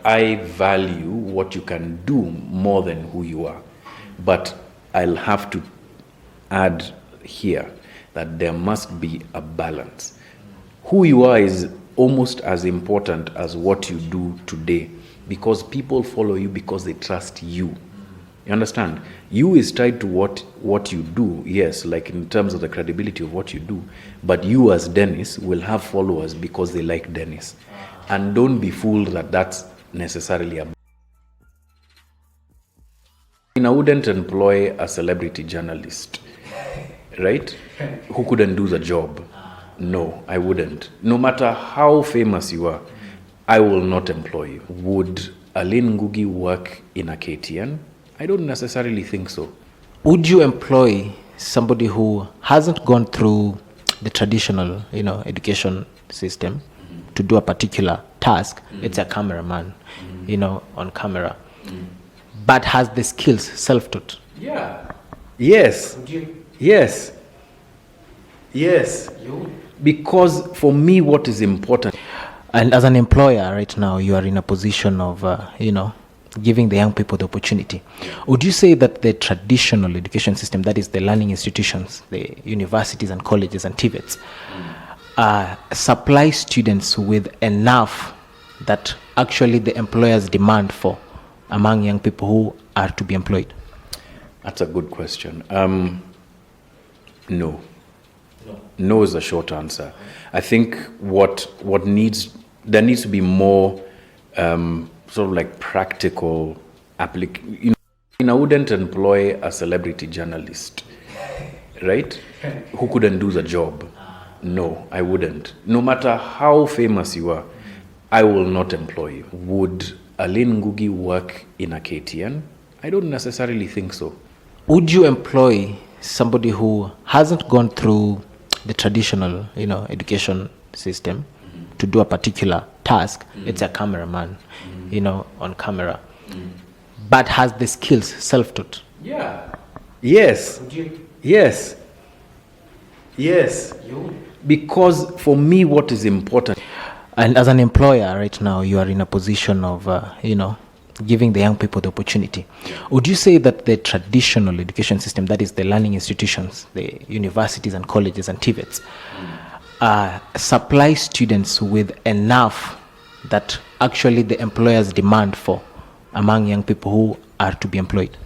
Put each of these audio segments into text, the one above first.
I value what you can do more than who you are. But I'll have to add here that there must be a balance. Who you are is almost as important as what you do today, because people follow you because they trust you. You understand? You is tied to what you do, yes, like in terms of the credibility of what you do. But you as Dennis will have followers because they like Dennis. And don't be fooled that that's necessarily a... I wouldn't employ a celebrity journalist, right? Who couldn't do the job. No, I wouldn't. No matter how famous you are, I will not employ you. Would Allan Ngugi work in a KTN? I don't necessarily think so. Would you employ somebody who hasn't gone through the traditional, education system to do a particular task? It's a cameraman, on camera, but has the skills self-taught? Yeah. Yes. Yes. Yes. Because for me, what is important... And as an employer right now, you are in a position of, giving the young people the opportunity. Would you say that the traditional education system, that is the learning institutions, the universities and colleges and TVETs, supply students with enough that actually the employers demand for among young people who are to be employed? That's a good question. No. No is the short answer. I think there needs to be more sort of like practical application. I wouldn't employ a celebrity journalist, right? Who couldn't do the job. No, I wouldn't. No matter how famous you are, I will not employ you. Would Allan Ngugi work in a KTN? I don't necessarily think so. Would you employ somebody who hasn't gone through the traditional, education system to do a particular task? It's a cameraman, on camera, but has the skills self-taught? Yeah. Yes. Yes. Yes. Because for me, what is important... And as an employer right now, you are in a position of, giving the young people the opportunity. Would you say that the traditional education system, that is the learning institutions, the universities and colleges and TVETs, supply students with enough that actually the employers demand for among young people who are to be employed?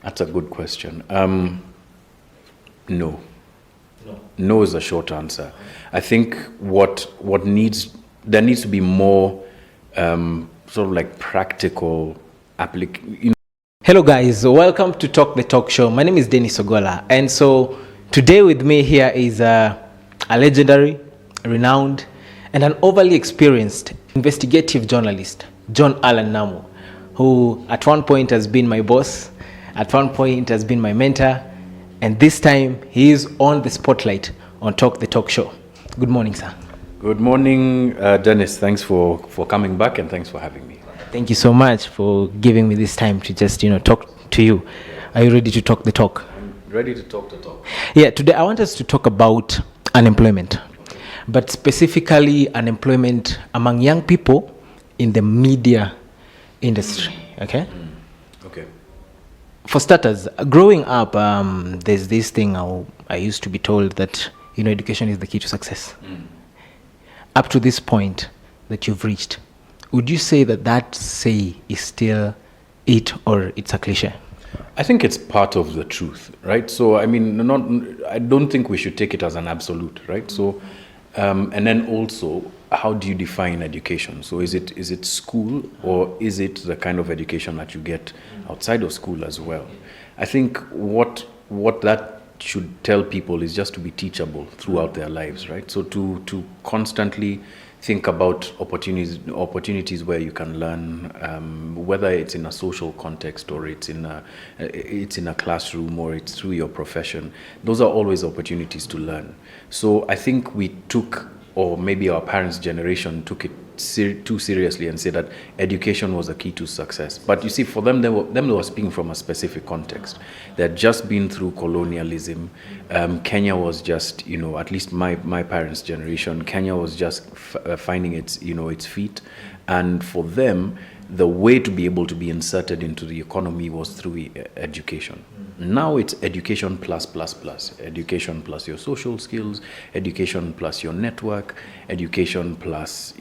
That's a good question. No. No is the short answer. I think there needs to be more sort of like practical application. Hello guys, welcome to Talk the Talk Show. My name is Dennis Ogola, and so today with me here is a legendary, renowned, and an overly experienced investigative journalist, Allan Namu, who at one point has been my boss, at one point has been my mentor, and this time he is on the spotlight on Talk the Talk Show. Good morning, sir. Good morning, Dennis. Thanks for coming back, and thanks for having me. Thank you so much for giving me this time to just, talk to you. Are you ready to talk the talk? I'm ready to talk the talk. Yeah, today I want us to talk about unemployment, but specifically unemployment among young people in the media industry, okay? Okay. For starters, growing up, there's this thing I used to be told that, education is the key to success. Up to this point that you've reached, would you say that say is still it, or it's a cliche? I think it's part of the truth, right? So, I mean, I don't think we should take it as an absolute, right? So, and then also, how do you define education? So is it school, or is it the kind of education that you get outside of school as well? I think what that should tell people is just to be teachable throughout their lives, right? So to constantly think about opportunities where you can learn, whether it's in a social context, or it's in a classroom, or it's through your profession. Those are always opportunities to learn. So I think we took, or maybe our parents' generation took it too seriously and say that education was the key to success. But you see, for them, they were speaking from a specific context. They had just been through colonialism. Kenya was just, at least my parents' generation, Kenya was just finding its feet. And for them, the way to be able to be inserted into the economy was through education. Now it's education plus. Education plus your social skills, education plus your network, education plus,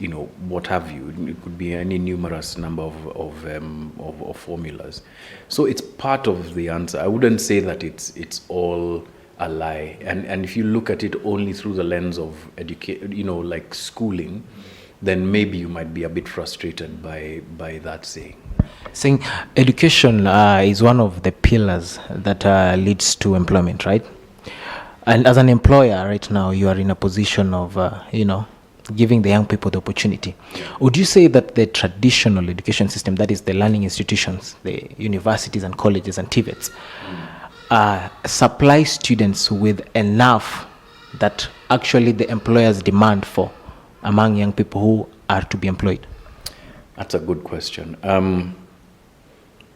what have you. It could be any numerous number of formulas. So it's part of the answer. I wouldn't say that it's all a lie. And if you look at it only through the lens of like schooling, then maybe you might be a bit frustrated by that saying. Saying education is one of the pillars that leads to employment, right? And as an employer right now, you are in a position of, giving the young people the opportunity. Would you say that the traditional education system, that is the learning institutions, the universities and colleges and TVETs, supply students with enough that actually the employers demand for among young people who are to be employed? That's a good question.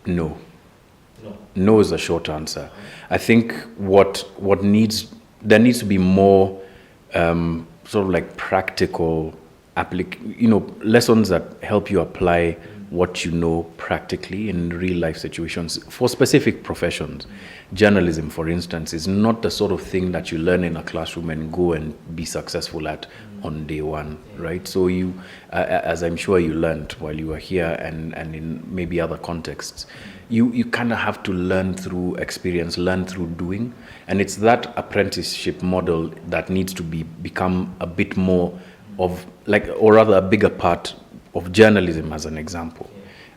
No is the short answer. I think there needs to be more sort of like practical lessons that help you apply what you know practically in real life situations for specific professions. Journalism, for instance, is not the sort of thing that you learn in a classroom and go and be successful at on day one, right? So you, as I'm sure you learned while you were here and in maybe other contexts, you kind of have to learn through experience, learn through doing. And it's that apprenticeship model that needs to become a bit more of or rather a bigger part of journalism, as an example.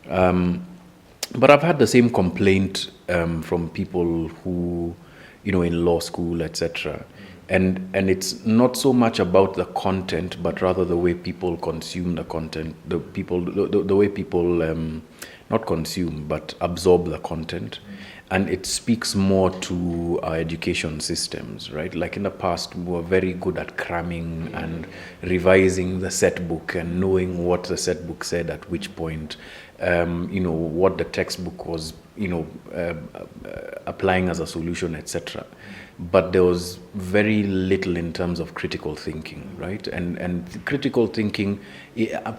But I've had the same complaint from people who, in law school, etc. And it's not so much about the content, but rather the way people consume the content, the way people not consume, but absorb the content. And it speaks more to our education systems, right? Like in the past, we were very good at cramming and revising the set book and knowing what the set book said at which point, what the textbook was, applying as a solution, etc. But there was very little in terms of critical thinking, right? And critical thinking,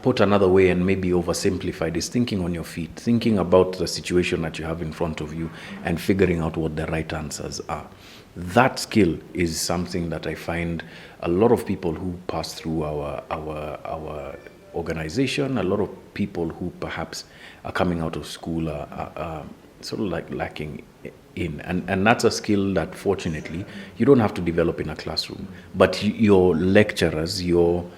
put another way and maybe oversimplified, is thinking on your feet, thinking about the situation that you have in front of you and figuring out what the right answers are. That skill is something that I find a lot of people who pass through our organization, a lot of people who perhaps are coming out of school are sort of like lacking in. And that's a skill that fortunately you don't have to develop in a classroom, but your lecturers, your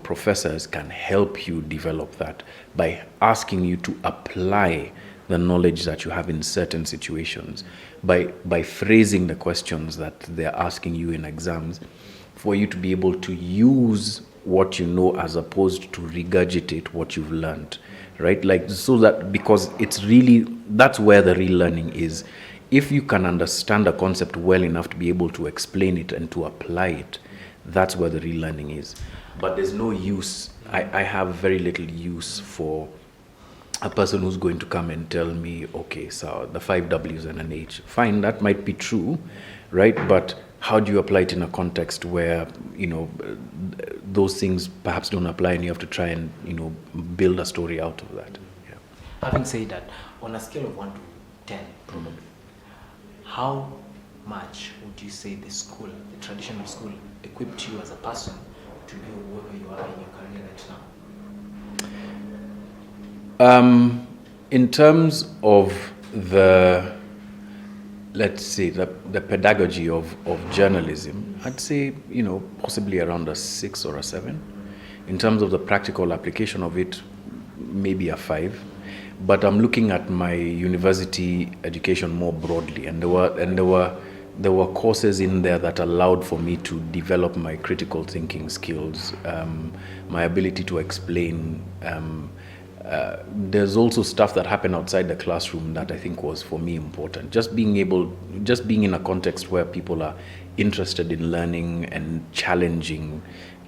professors can help you develop that by asking you to apply the knowledge that you have in certain situations, by phrasing the questions that they're asking you in exams, for you to be able to use what you know as opposed to regurgitate what you've learned, right? So that, because it's really, that's where the real learning is. If you can understand a concept well enough to be able to explain it and to apply it, that's where the real learning is. But there's no use, I have very little use for a person who's going to come and tell me, okay, so the 5 W's and an H. Fine, that might be true, right? But how do you apply it in a context where, those things perhaps don't apply and you have to try and, build a story out of that? Yeah. Having said that, on a scale of 1 to 10, probably, how much would you say the traditional school, equipped you as a person to be wherever you are in your career right now? In terms of the pedagogy of journalism, I'd say, possibly around a 6 or a 7. In terms of the practical application of it, maybe a 5. But I'm looking at my university education more broadly, and there were courses in there that allowed for me to develop my critical thinking skills, my ability to explain. There's also stuff that happened outside the classroom that I think was, for me, important. Just being in a context where people are interested in learning and challenging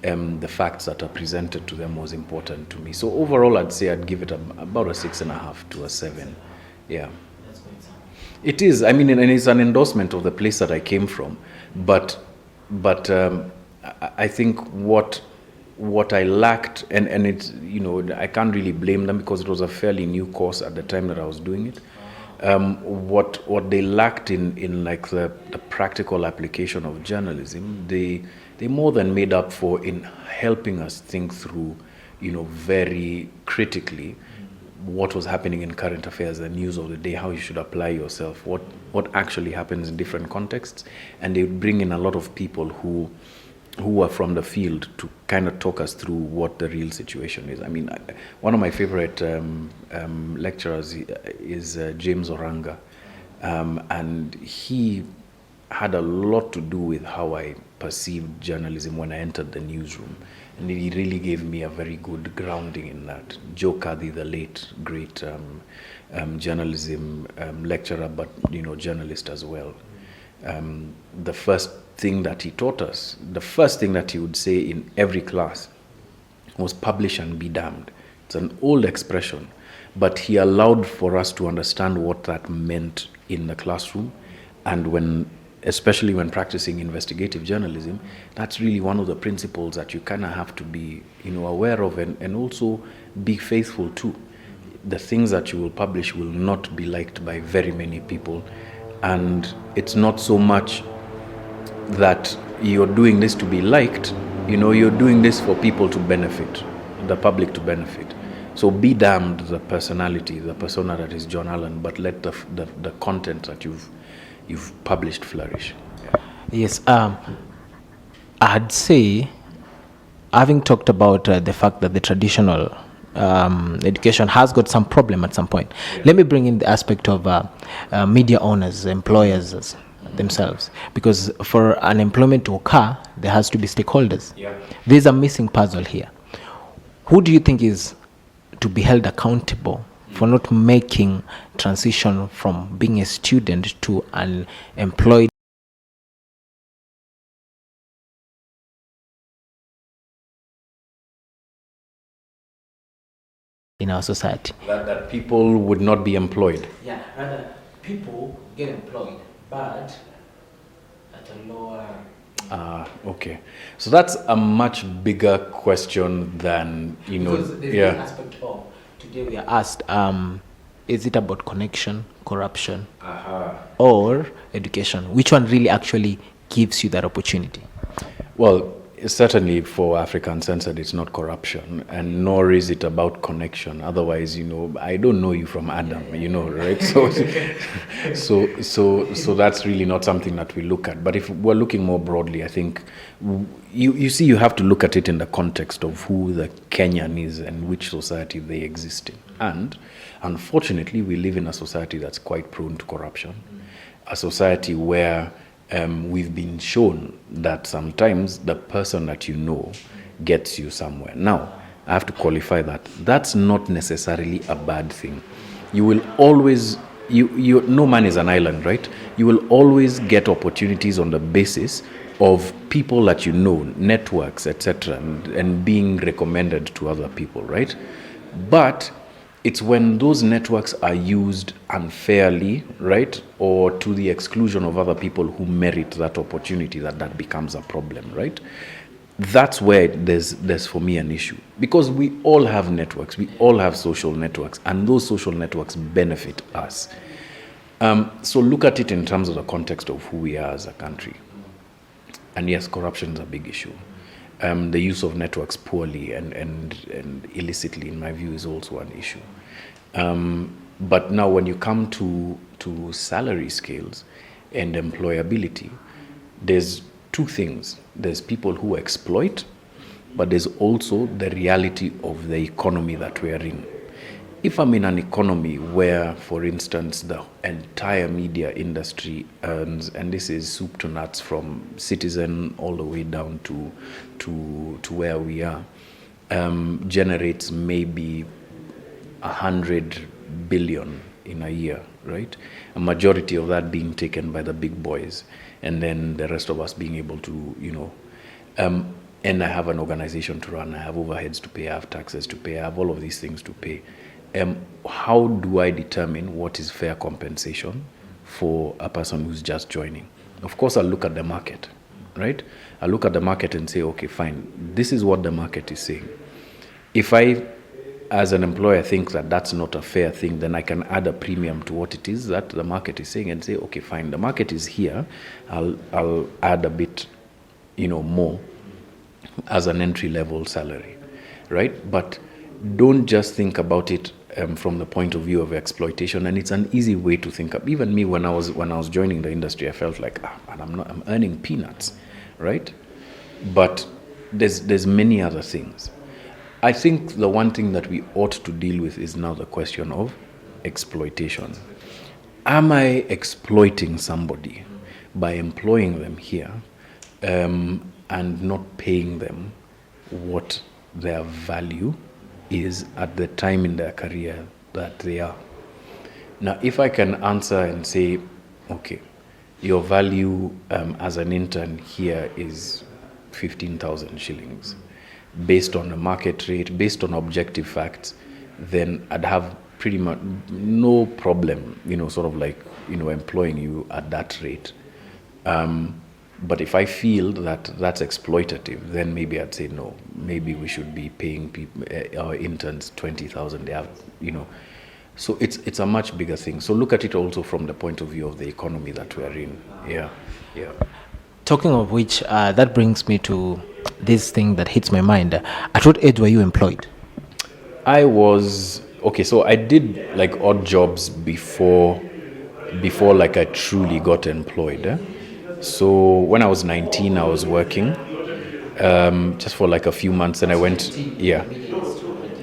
the facts that are presented to them was important to me. So overall, I'd say I'd give it about a 6.5 to a 7. Yeah. It is. I mean, and it's an endorsement of the place that I came from, but I think what I lacked, and it's, you know, I can't really blame them because it was a fairly new course at the time that I was doing it. What they lacked in like the practical application of journalism, they more than made up for in helping us think through, you know, very critically what was happening in current affairs, the news of the day, how you should apply yourself, what actually happens in different contexts. And they would bring in a lot of people who are from the field to kind of talk us through what the real situation is. I mean, one of my favorite lecturers is James Oranga, and he had a lot to do with how I perceived journalism when I entered the newsroom. And he really gave me a very good grounding in that. Joe Cuddy, the late, great journalism lecturer, but, you know, journalist as well. The first thing that he taught us, the first thing that he would say in every class was publish and be damned. It's an old expression, but he allowed for us to understand what that meant in the classroom. And especially when practicing investigative journalism, that's really one of the principles that you kind of have to be, you know, aware of and also be faithful to. The things that you will publish will not be liked by very many people. And it's not so much that you're doing this to be liked, you know, you're doing this for people to benefit, the public to benefit. So be damned the personality, the persona that is John Allan, but let the content that you've published flourish. Yes, I'd say, having talked about the fact that the traditional education has got some problem at some point, let me bring in the aspect of media owners, employers themselves, because for an employment to occur, there has to be stakeholders. There's a missing puzzle here. Who do you think is to be held accountable for not making transition from being a student to an employed in our society? That people would not be employed. Yeah, rather people get employed, but at a lower. Okay. So that's a much bigger question than, you know. Because there's the aspect of today we are asked, is it about connection, corruption, or education? Which one really actually gives you that opportunity? Well, certainly for African Censored, it's not corruption, and nor is it about connection. Otherwise, you know, I don't know you from Adam, you know, right? So that's really not something that we look at. But if we're looking more broadly, I think you see, you have to look at it in the context of who the Kenyan is and which society they exist in. And unfortunately, we live in a society that's quite prone to corruption, a society where we've been shown that sometimes the person that you know gets you somewhere. Now, I have to qualify that. That's not necessarily a bad thing. You will always, no man is an island, right? You will always get opportunities on the basis of people that you know, networks, etc., and being recommended to other people, right? But it's when those networks are used unfairly, right, or to the exclusion of other people who merit that opportunity that becomes a problem, right? That's where there's for me an issue. Because we all have networks, we all have social networks, and those social networks benefit us. So look at it in terms of the context of who we are as a country. And yes, corruption is a big issue. The use of networks poorly and illicitly, in my view, is also an issue. But now when you come to salary scales and employability, there's two things. There's people who exploit, but there's also the reality of the economy that we are in. If I'm in an economy where, for instance, the entire media industry earns, and this is soup to nuts from Citizen all the way down to where we are, generates maybe 100 billion in a year, right? A majority of that being taken by the big boys, and then the rest of us being able to, and I have an organization to run, I have overheads to pay, I have taxes to pay, I have all of these things to pay. How do I determine what is fair compensation for a person who's just joining? Of course, I'll look at the market, right? I'll look at the market and say, okay, fine, this is what the market is saying. If I, as an employer, think that that's not a fair thing, then I can add a premium to what it is that the market is saying and say, okay, fine, the market is here, I'll add a bit, more as an entry-level salary, right? But don't just think about it from the point of view of exploitation, and it's an easy way to think of. Even me, when I was joining the industry, I felt like, I'm earning peanuts, right? But there's many other things. I think the one thing that we ought to deal with is now the question of exploitation. Am I exploiting somebody by employing them here and not paying them what their value is at the time in their career that they are? Now, if I can answer and say, okay, your value as an intern here is 15,000 shillings, based on the market rate, based on objective facts, then I'd have pretty much no problem, employing you at that rate. But if I feel that that's exploitative, then maybe I'd say no. Maybe we should be paying our interns 20,000. They have, So it's a much bigger thing. So look at it also from the point of view of the economy that we're in. Yeah. Talking of which, that brings me to this thing that hits my mind. At what age were you employed? So I did like odd jobs before like I truly got employed. So when I was 19, I was working just for like a few months, and I went,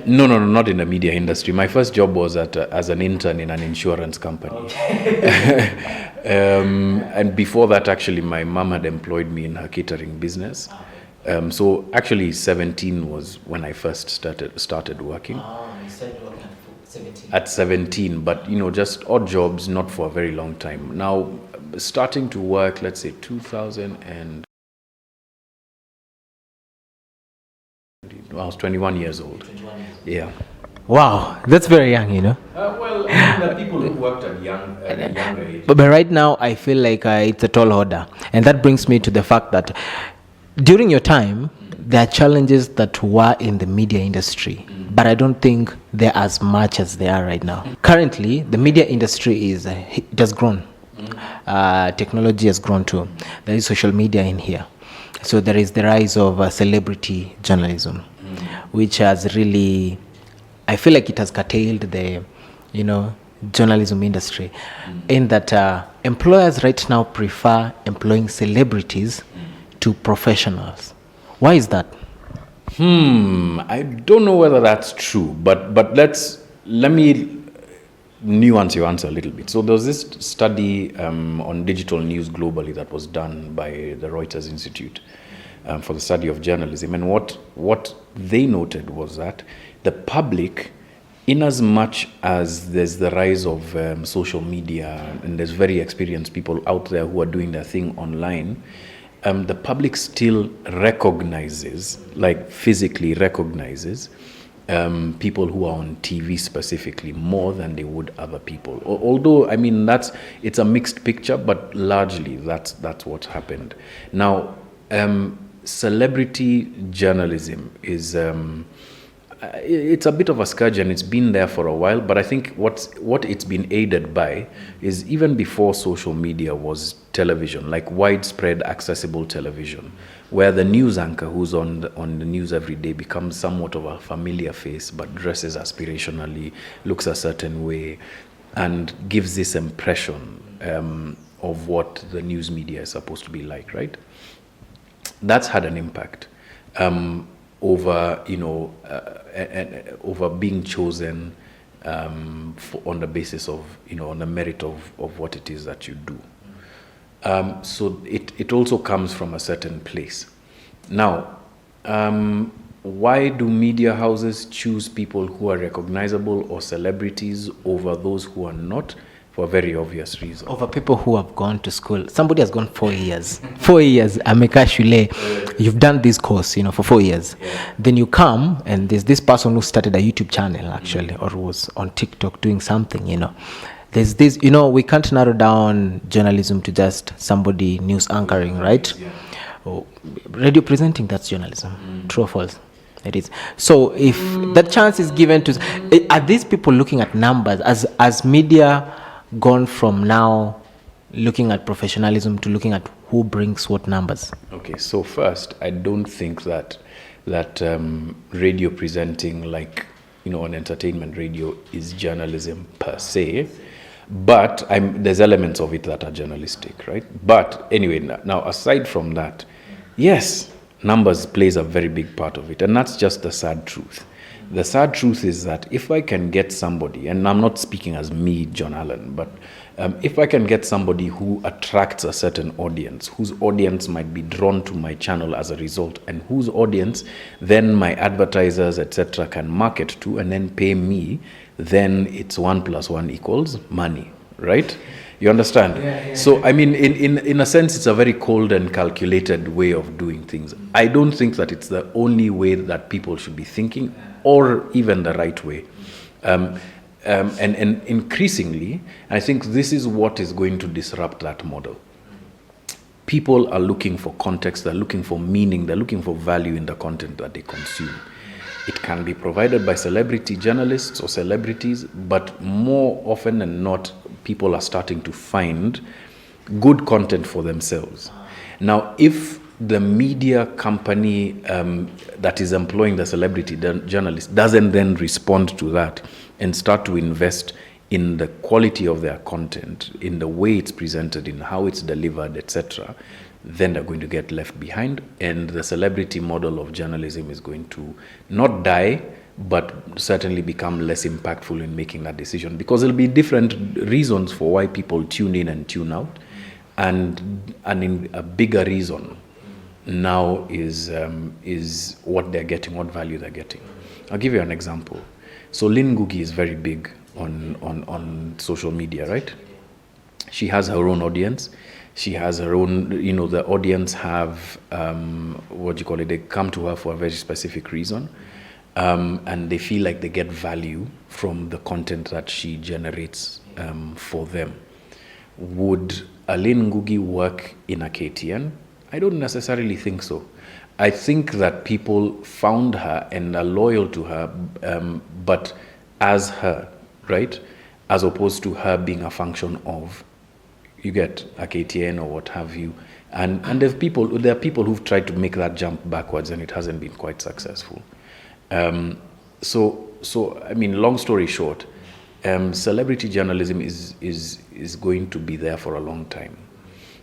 No, not in the media industry. My first job was as an intern in an insurance company. And before that, actually, my mom had employed me in her catering business. So actually 17 was when I first started working. You started working at 17. At 17, but just odd jobs, not for a very long time. Now, starting to work, let's say 2000 and I was 21 years old. 21 years old. Yeah. Wow, that's very young, Well, there are people who worked at a younger age. But right now, I feel like it's a tall order. And that brings me to the fact that during your time, there are challenges that were in the media industry, but I don't think they're as much as they are right now. Currently, the media industry it has grown. Technology has grown too. There is social media in here. So there is the rise of celebrity journalism, which has really, I feel like it has curtailed the, journalism industry, in that employers right now prefer employing celebrities to professionals. Why is that? I don't know whether that's true, but let me nuance your answer a little bit. So there was this study on digital news globally that was done by the Reuters Institute for the study of journalism, and what they noted was that the public, in as much as there's the rise of social media and there's very experienced people out there who are doing their thing online, the public still recognizes, like physically recognizes, people who are on TV specifically more than they would other people. Although, I mean, it's a mixed picture, but largely that's what happened. Now, celebrity journalism is it's a bit of a scourge, and it's been there for a while, but I think what it's been aided by is, even before social media, was television, like widespread accessible television, where the news anchor who's on the news every day becomes somewhat of a familiar face, but dresses aspirationally, looks a certain way, and gives this impression of what the news media is supposed to be like, right? That's had an impact over over being chosen on the basis of, on the merit of what it is that you do. So it also comes from a certain place. Now, why do media houses choose people who are recognizable or celebrities over those who are not? for a very obvious reason. Over people who have gone to school. Somebody has gone 4 years. 4 years, Ameka Shule. You've done this course, for 4 years. Yeah. Then you come, and there's this person who started a YouTube channel, actually, or was on TikTok doing something, There's this, we can't narrow down journalism to just somebody news anchoring, right? Yeah. Oh, radio presenting, that's journalism. True or false? It is. So if that chance is given to, are these people looking at numbers as media gone from now looking at professionalism to looking at who brings what numbers? Okay, so first, I don't think that radio presenting, like on entertainment radio, is journalism per se. But there's elements of it that are journalistic, right? But anyway, now aside from that, yes, numbers plays a very big part of it, and that's just the sad truth. The sad truth is that if I can get somebody, and I'm not speaking as me, John Allan, but if I can get somebody who attracts a certain audience, whose audience might be drawn to my channel as a result, and whose audience then my advertisers, etc., can market to and then pay me, then it's 1 + 1 = money, right? You understand? Yeah. So, I mean, in a sense, it's a very cold and calculated way of doing things. I don't think that it's the only way that people should be thinking, or even the right way. And increasingly, I think this is what is going to disrupt that model. People are looking for context, they're looking for meaning, they're looking for value in the content that they consume. It can be provided by celebrity journalists or celebrities, but more often than not, people are starting to find good content for themselves. Now, if the media company that is employing the celebrity journalist doesn't then respond to that and start to invest in the quality of their content, in the way it's presented, in how it's delivered, etc., then they're going to get left behind, and the celebrity model of journalism is going to not die, but certainly become less impactful in making that decision, because there'll be different reasons for why people tune in and tune out, and in a bigger reason now is what they're getting, what value they're getting. I'll give you an example. So Lynn Ngugi is very big on social media, right? She has her own audience. She has her own, the audience have, they come to her for a very specific reason. And they feel like they get value from the content that she generates for them. Would Allan Ngugi work in a KTN? I don't necessarily think so. I think that people found her and are loyal to her, but as her, right? As opposed to her being a function of, you get a KTN or what have you. And there are people who've tried to make that jump backwards, and it hasn't been quite successful. So I mean, long story short, celebrity journalism is going to be there for a long time.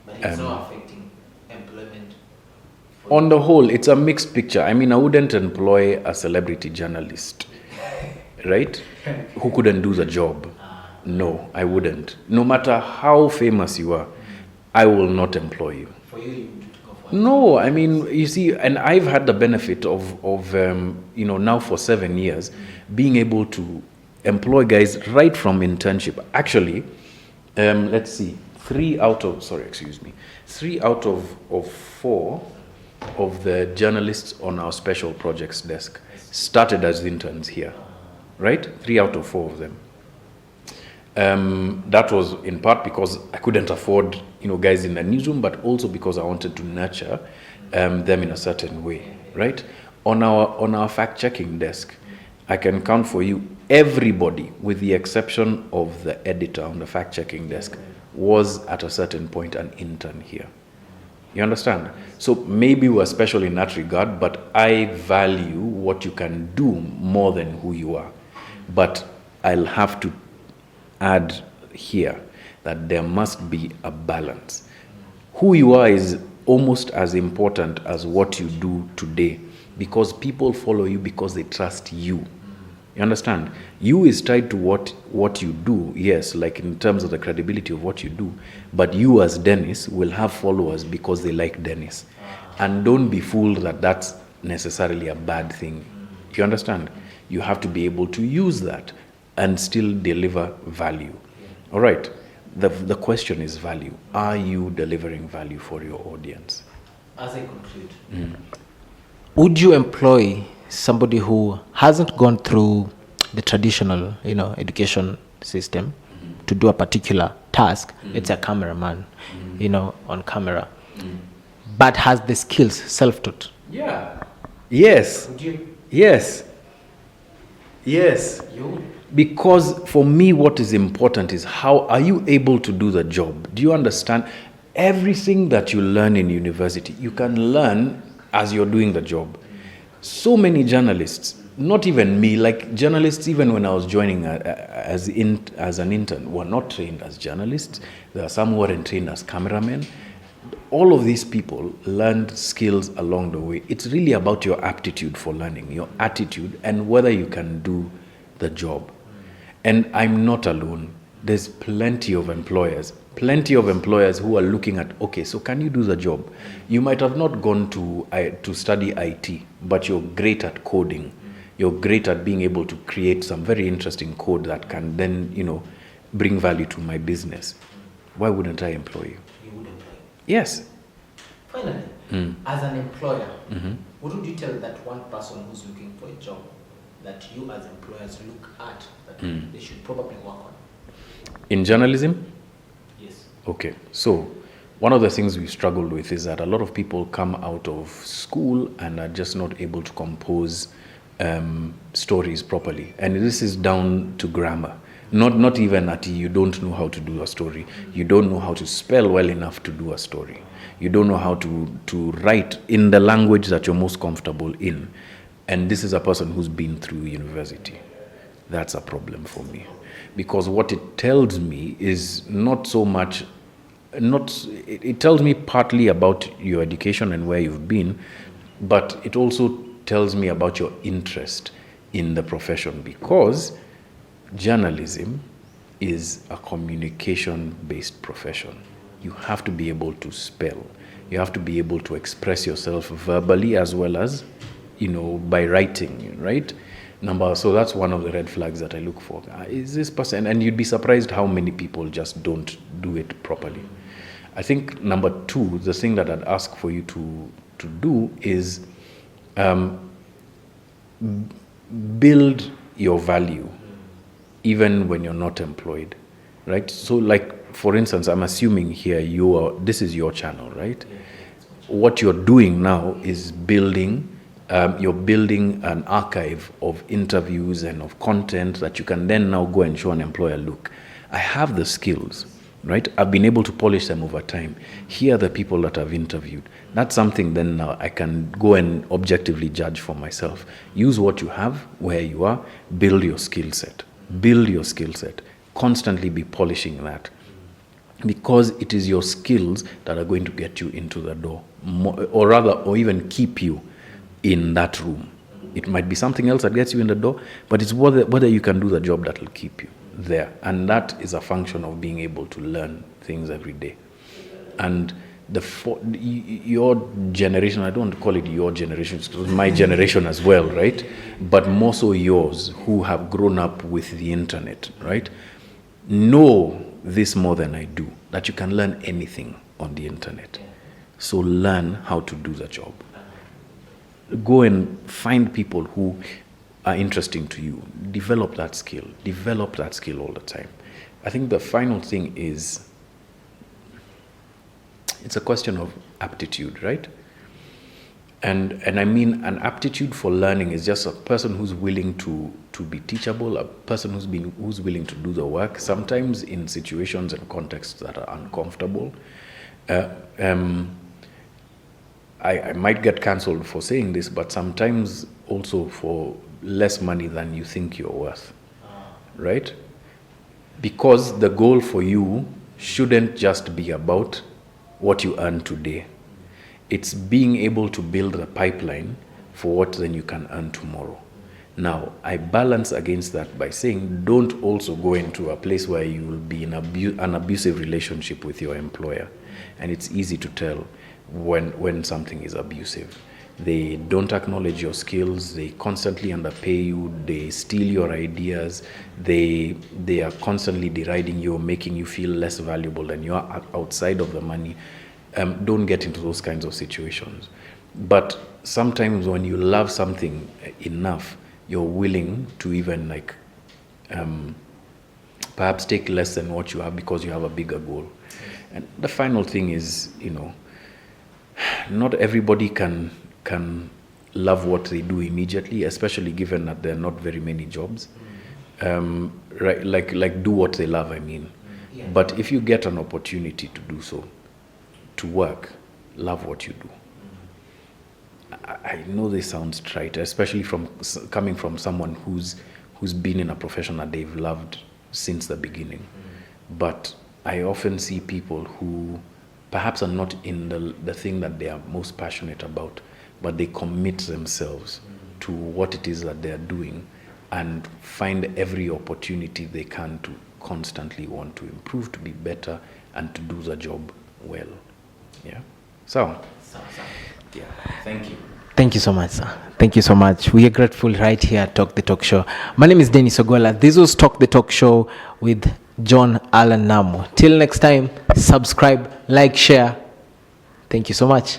But it's not affecting employment. On the whole, it's a mixed picture. I mean, I wouldn't employ a celebrity journalist, right, who couldn't do the job. No, I wouldn't. No matter how famous you are, I will not employ you. For you would go for it. No, I mean, you see, and I've had the benefit of now for 7 years, being able to employ guys right from internship. Actually, let's see, 3 out of 4 of the journalists on our special projects desk started as interns here, right? 3 out of 4 of them. That was in part because I couldn't afford, guys in the newsroom, but also because I wanted to nurture them in a certain way, right? On our fact-checking desk, I can count for you everybody, with the exception of the editor on the fact-checking desk, was at a certain point an intern here. You understand? So maybe we're special in that regard, but I value what you can do more than who you are. But I'll have to add here that there must be a balance. Who you are is almost as important as what you do today, because people follow you because they trust you. You understand? You is tied to what you do, yes, like in terms of the credibility of what you do, but you as Dennis will have followers because they like Dennis. And don't be fooled that that's necessarily a bad thing. You understand? You have to be able to use that and still deliver value. All right. The question is value. Are you delivering value for your audience? As I conclude, would you employ somebody who hasn't gone through the traditional, education system to do a particular task? It's a cameraman, on camera, but has the skills self-taught? Yeah. Yes. Would you? Yes. Yes. You? Because for me, what is important is how are you able to do the job? Do you understand? Everything that you learn in university, you can learn as you're doing the job. So many journalists, not even me, like journalists, even when I was joining as an intern, were not trained as journalists. There are some who weren't trained as cameramen. All of these people learned skills along the way. It's really about your aptitude for learning, your attitude, and whether you can do the job. And I'm not alone. There's plenty of employers who are looking at, okay, so can you do the job? You might have not gone to study IT, but you're great at coding. You're great at being able to create some very interesting code that can then, bring value to my business. Why wouldn't I employ you? You would employ. Yes. Finally, as an employer, what would you tell that one person who's looking for a job that you as employers look at that they should probably work on? In journalism? Yes. Okay, so one of the things we've struggled with is that a lot of people come out of school and are just not able to compose stories properly. And this is down to grammar. Not even at you don't know how to do a story. You don't know how to spell well enough to do a story. You don't know how to write in the language that you're most comfortable in. And this is a person who's been through university. That's a problem for me. Because what it tells me is not so much, it tells me partly about your education and where you've been, but it also tells me about your interest in the profession, because journalism is a communication-based profession. You have to be able to spell. You have to be able to express yourself verbally as well as, by writing, right? So that's one of the red flags that I look for. Is this person, and you'd be surprised how many people just don't do it properly. I think number two, the thing that I'd ask for you to do is build your value even when you're not employed, right? So like, for instance, I'm assuming here this is your channel, right? What you're doing now is you're building an archive of interviews and of content that you can then now go and show an employer, look, I have the skills, right? I've been able to polish them over time. Here are the people that I've interviewed. That's something then now I can go and objectively judge for myself. Use what you have, where you are, build your skill set. Build your skill set. Constantly be polishing that. Because it is your skills that are going to get you into the door, or even keep you in that room. It might be something else that gets you in the door, but it's whether you can do the job that will keep you there. And that is a function of being able to learn things every day. And your generation, I don't call it your generation, it's my generation as well, right? But more so yours, who have grown up with the internet, right? Know this more than I do, that you can learn anything on the internet. So learn how to do the job. Go and find people who are interesting to you. Develop that skill all the time. I think the final thing is, it's a question of aptitude, right? And I mean, an aptitude for learning is just a person who's willing to be teachable, a person who's willing to do the work, sometimes in situations and contexts that are uncomfortable. I might get cancelled for saying this, but sometimes also for less money than you think you're worth, right? Because the goal for you shouldn't just be about what you earn today. It's being able to build a pipeline for what then you can earn tomorrow. Now, I balance against that by saying, don't also go into a place where you will be in an abusive relationship with your employer. And it's easy to tell when something is abusive. They don't acknowledge your skills. They constantly underpay you. They steal your ideas. They are constantly deriding you, making you feel less valuable than you are outside of the money. Don't get into those kinds of situations. But sometimes when you love something enough, you're willing to even like perhaps take less than what you have because you have a bigger goal. And the final thing is, not everybody can love what they do immediately, especially given that there are not very many jobs. Right, like do what they love, I mean. Yeah. But if you get an opportunity to do so, to work, love what you do. I know this sounds trite, especially coming from someone who's been in a profession that they've loved since the beginning. But I often see people who perhaps are not in the thing that they are most passionate about, but they commit themselves to what it is that they're doing and find every opportunity they can to constantly want to improve, to be better, and to do the job well. Yeah. So yeah, thank you. Thank you so much, sir. Thank you so much. We are grateful right here at Talk the Talk Show. My name is Dennis Ogola. This was Talk the Talk Show with John Allan Namu. Till next time, subscribe, like, share. Thank you so much.